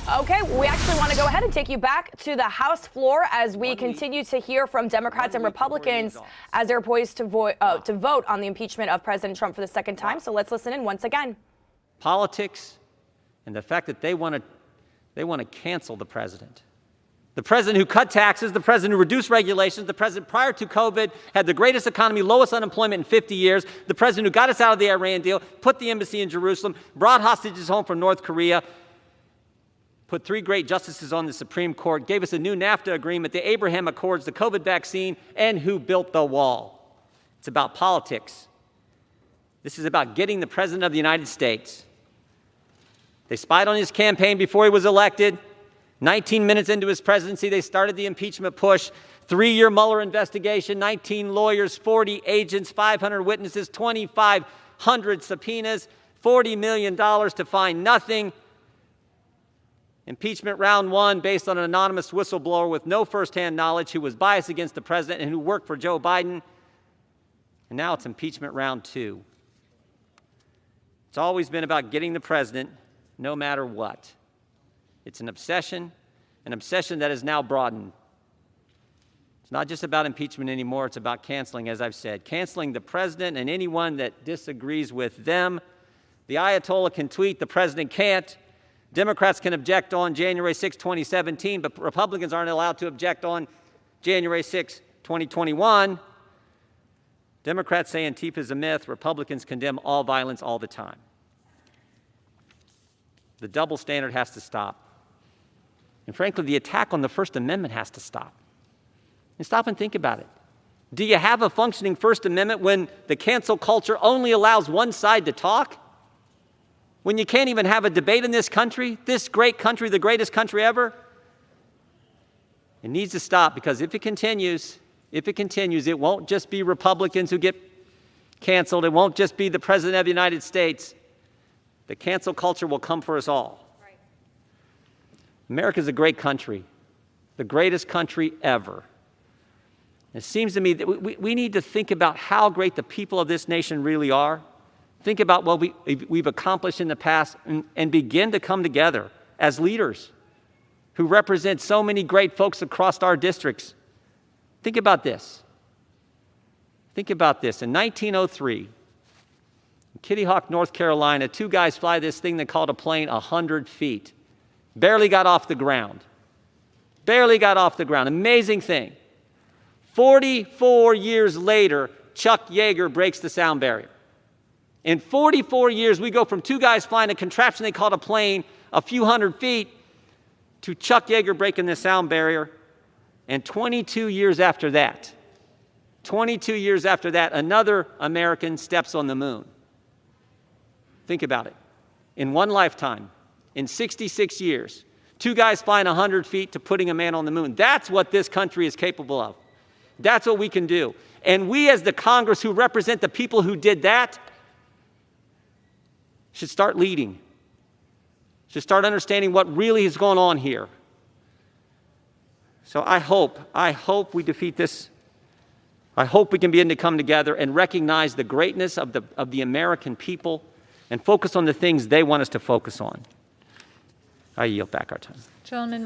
Okay, we actually want to go ahead and take you back to the House floor as we continue to hear from Democrats and Republicans as they're poised to vote on the impeachment of President Trump for the second time. So let's listen in once again. Politics and the fact that they want to cancel the president. The president who cut taxes, the president who reduced regulations, the president prior to COVID had the greatest economy, lowest unemployment in 50 years, the president who got us out of the Iran deal, put the embassy in Jerusalem, brought hostages home from North Korea, put 3 great justices on the Supreme Court, gave us a new NAFTA agreement, the Abraham Accords, the COVID vaccine, and who built the wall. It's about politics. This is about getting the president of the United States. They spied on his campaign before he was elected. 19 minutes into his presidency, they started the impeachment push. 3-year Mueller investigation, 19 lawyers, 40 agents, 500 witnesses, 2,500 subpoenas, $40 million to find nothing. Impeachment round 1 based on an anonymous whistleblower with no firsthand knowledge who was biased against the president and who worked for Joe Biden. And now it's impeachment round 2. It's always been about getting the president no matter what. It's an obsession that is now broadened. It's not just about impeachment anymore, it's about canceling, as I've said. Canceling the president and anyone that disagrees with them. The Ayatollah can tweet, the president can't. Democrats can object on January 6, 2017, but Republicans aren't allowed to object on January 6, 2021. Democrats say Antifa is a myth. Republicans condemn all violence all the time. The double standard has to stop. And frankly, the attack on the First Amendment has to stop. And stop and think about it. Do you have a functioning First Amendment when the cancel culture only allows one side to talk? When you can't even have a debate in this country, this great country, the greatest country ever? It needs to stop, because if it continues, it won't just be Republicans who get canceled. It won't just be the President of the United States. The cancel culture will come for us all. Right. America's a great country, the greatest country ever. It seems to me that we need to think about how great the people of this nation really are. Think about what we've accomplished in the past and begin to come together as leaders who represent so many great folks across our districts. Think about this. Think about this. In 1903, in Kitty Hawk, North Carolina, 2 guys fly this thing they called a plane 100 feet. Barely got off the ground. Barely got off the ground. Amazing thing. 44 years later, Chuck Yeager breaks the sound barrier. In 44 years, we go from 2 guys flying a contraption they called a plane a few hundred feet to Chuck Yeager breaking the sound barrier. And 22 years after that, another American steps on the moon. Think about it. In one lifetime, in 66 years, 2 guys flying 100 feet to putting a man on the moon. That's what this country is capable of. That's what we can do. And we, as the Congress who represent the people who did that, should start leading, should start understanding what really is going on here. So I hope we defeat this. I hope we can begin to come together and recognize the greatness of the American people and focus on the things they want us to focus on. I yield back our time. Gentleman.